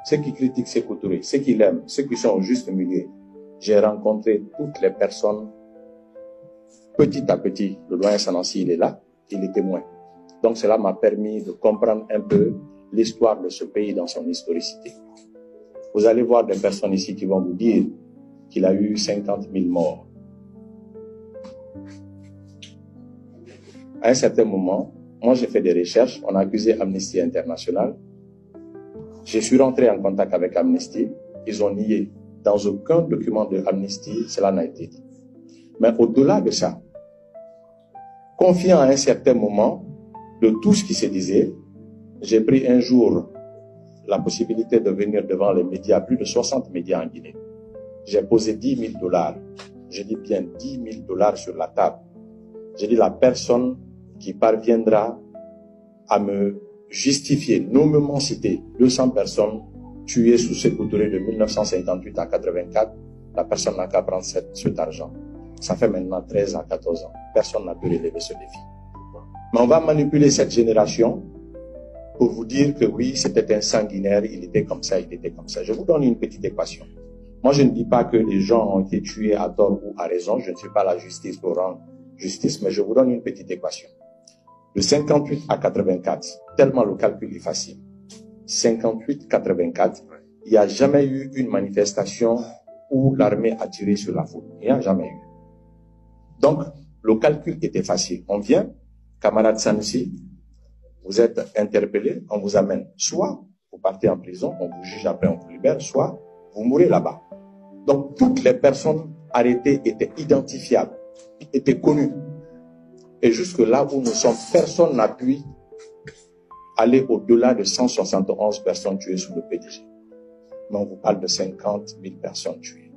ceux qui critiquent Sékou Touré, ceux qui l'aiment, ceux qui sont au juste milieu. J'ai rencontré toutes les personnes, petit à petit. Le doyen Sanansi, il est là, il est témoin. Donc cela m'a permis de comprendre un peu l'histoire de ce pays dans son historicité. Vous allez voir des personnes ici qui vont vous dire qu'il a eu 50 000 morts. À un certain moment, moi j'ai fait des recherches, on a accusé Amnesty International. Je suis rentré en contact avec Amnesty, ils ont nié. Dans aucun document de Amnesty, cela n'a été dit. Mais au-delà de ça, confiant à un certain moment de tout ce qui se disait, j'ai pris un jour la possibilité de venir devant les médias, plus de 60 médias en Guinée. J'ai posé $10 000. J'ai dit bien $10 000 sur la table. J'ai dit la personne qui parviendra à me justifier, nommément citer 200 personnes tuées sous Sékou Touré de 1958 à 84, la personne n'a qu'à prendre cet argent. Ça fait maintenant 13 à 14 ans. Personne n'a pu relever ce défi. Mais on va manipuler cette génération pour vous dire que oui, c'était un sanguinaire, il était comme ça, il était comme ça. Je vous donne une petite équation. Moi, je ne dis pas que les gens ont été tués à tort ou à raison. Je ne suis pas la justice pour rendre justice, mais je vous donne une petite équation. De 58 à 84, tellement le calcul est facile. 58-84, il n'y a jamais eu une manifestation où l'armée a tiré sur la foule. Il n'y a jamais eu. Donc, le calcul était facile. On vient, camarade Sanusi, vous êtes interpellé, on vous amène. Soit vous partez en prison, on vous juge après, on vous libère, soit vous mourrez là-bas. Donc, toutes les personnes arrêtées étaient identifiables, étaient connues. Et jusque là où nous sommes, personne n'a pu aller au-delà de 171 personnes tuées sous le PDG. Mais on vous parle de 50 000 personnes tuées.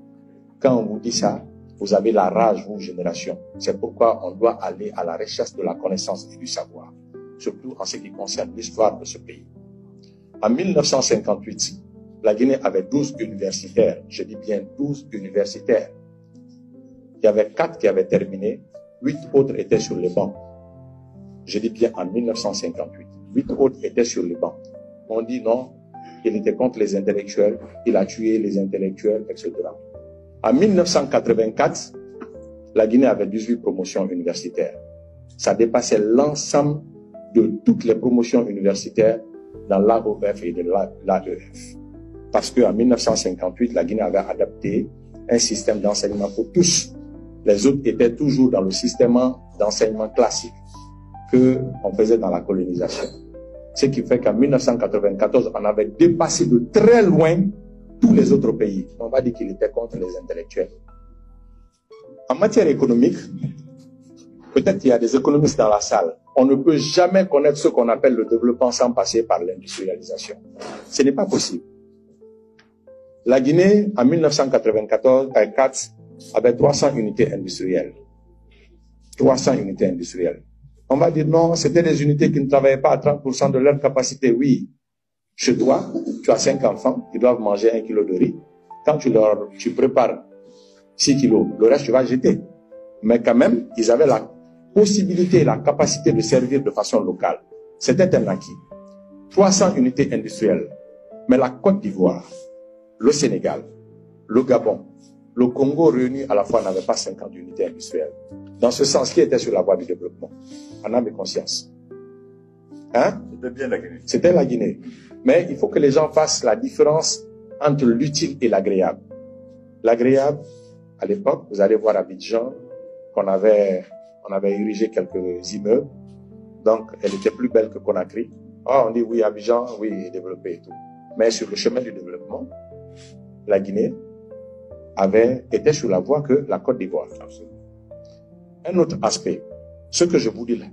Quand on vous dit ça, vous avez la rage, vous, génération. C'est pourquoi on doit aller à la recherche de la connaissance et du savoir, surtout en ce qui concerne l'histoire de ce pays. En 1958, la Guinée avait 12 universitaires. Je dis bien 12 universitaires. Il y avait 4 qui avaient terminé, 8 autres étaient sur les bancs. Je dis bien en 1958. 8 autres étaient sur les bancs. On dit non, il était contre les intellectuels, il a tué les intellectuels, etc. En 1984, la Guinée avait 18 promotions universitaires. Ça dépassait l'ensemble de toutes les promotions universitaires dans l'AOF et de l'AEF. Parce qu'en 1958, la Guinée avait adapté un système d'enseignement pour tous. Les autres étaient toujours dans le système d'enseignement classique qu'on faisait dans la colonisation. Ce qui fait qu'en 1994, on avait dépassé de très loin tous les autres pays. On va dire qu'il était contre les intellectuels. En matière économique, peut-être qu'il y a des économistes dans la salle. On ne peut jamais connaître ce qu'on appelle le développement sans passer par l'industrialisation. Ce n'est pas possible. La Guinée, en 1994, avait 300 unités industrielles. 300 unités industrielles. On va dire non, c'était des unités qui ne travaillaient pas à 30% de leur capacité. Oui, chez toi, tu as 5 enfants, ils doivent manger 1 kilo de riz. Quand tu prépares 6 kilos, le reste tu vas jeter. Mais quand même, ils avaient la possibilité et la capacité de servir de façon locale. C'était un acquis. 300 unités industrielles. Mais la Côte d'Ivoire, le Sénégal, le Gabon, le Congo réunis à la fois n'avaient pas 50 unités industrielles. Dans ce sens, qui était sur la voie du développement? En âme et conscience. Hein? C'était bien la Guinée. C'était la Guinée. Mais il faut que les gens fassent la différence entre l'utile et l'agréable. L'agréable, à l'époque, vous allez voir à Abidjan, on avait érigé quelques immeubles. Donc, elle était plus belle que Conakry. Oh, on dit oui, Abidjan, oui, développé et tout. Mais sur le chemin du développement, la Guinée était sur la voie que la Côte d'Ivoire. Un autre aspect, ce que je vous dis là,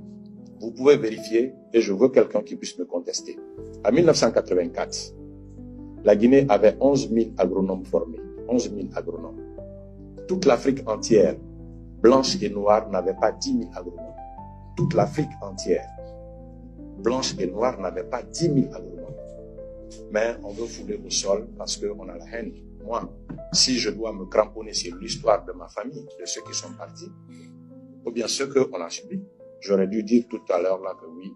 vous pouvez vérifier et je veux quelqu'un qui puisse me contester. En 1984, la Guinée avait 11 000 agronomes formés. 11 000 agronomes. Toute l'Afrique entière, blanche et noire, n'avait pas 10 000 agronomes. Toute l'Afrique entière, blanche et noire, n'avait pas 10 000 agronomes. Mais on veut fouler au sol parce qu'on a la haine. Moi, si je dois me cramponner sur l'histoire de ma famille, de ceux qui sont partis, ou bien ceux qu'on a subis, j'aurais dû dire tout à l'heure là que oui,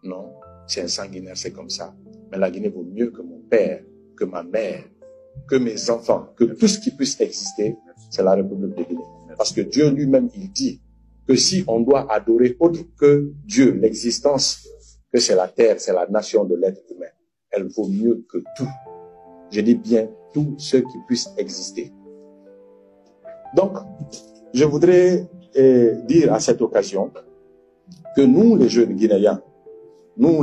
non, c'est un sanguinaire, c'est comme ça. Mais la Guinée vaut mieux que mon père que ma mère, que mes enfants, que tout ce qui puisse exister, c'est la République de Guinée. Parce que Dieu lui-même, il dit que si on doit adorer autre que Dieu, l'existence, que c'est la terre, c'est la nation de l'être humain, elle vaut mieux que tout. Je dis bien tout ce qui puisse exister. Donc, je voudrais dire à cette occasion que nous, les jeunes Guinéens, nous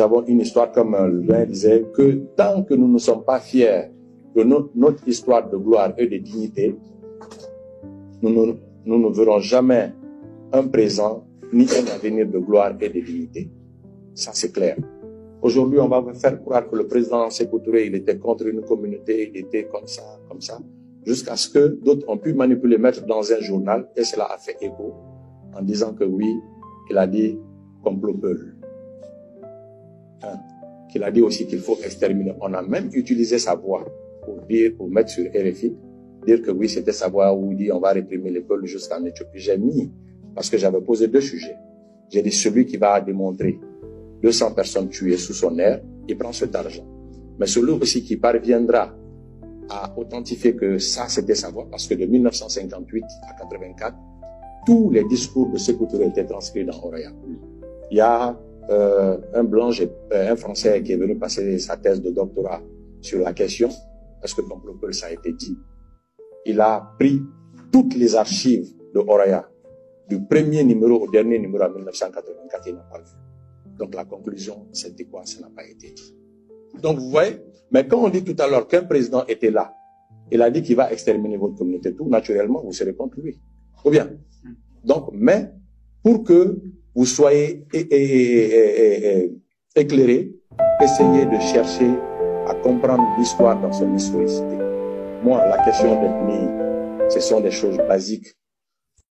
avons une histoire, comme l'un disait, que tant que nous ne sommes pas fiers de notre histoire de gloire et de dignité, nous ne verrons jamais un présent ni un avenir de gloire et de dignité. Ça, c'est clair. Aujourd'hui, on va faire croire que le président Sékou Touré, il était contre une communauté, il était comme ça, jusqu'à ce que d'autres ont pu manipuler, mettre dans un journal, et cela a fait écho, en disant que oui, il a dit complot Peul. Qu'il a dit aussi qu'il faut exterminer. On a même utilisé sa voix pour mettre sur RFI, dire que oui, c'était sa voix où il dit on va réprimer les peuples jusqu'en Éthiopie. J'ai mis, parce que j'avais posé 2 sujets. J'ai dit celui qui va démontrer 200 personnes tuées sous son air, il prend cet argent. Mais celui aussi qui parviendra à authentifier que ça, c'était sa voix, parce que de 1958 à 84, tous les discours de Sékou Touré étaient transcrits dans Oraya. Il y a un Français qui est venu passer sa thèse de doctorat sur la question, est-ce que complot Peul, ça a été dit? Il a pris toutes les archives de Oraya, du premier numéro au dernier numéro en 1984, il n'a pas vu. Donc la conclusion, c'était quoi? Ça n'a pas été dit. Donc vous voyez, mais quand on dit tout à l'heure qu'un président était là, il a dit qu'il va exterminer votre communauté, tout naturellement, vous serez contre lui. Ou bien. Donc, mais pour que vous soyez éclairés, essayez de chercher à comprendre l'histoire dans son historicité. Moi, la question d'ethnie, ce sont des choses basiques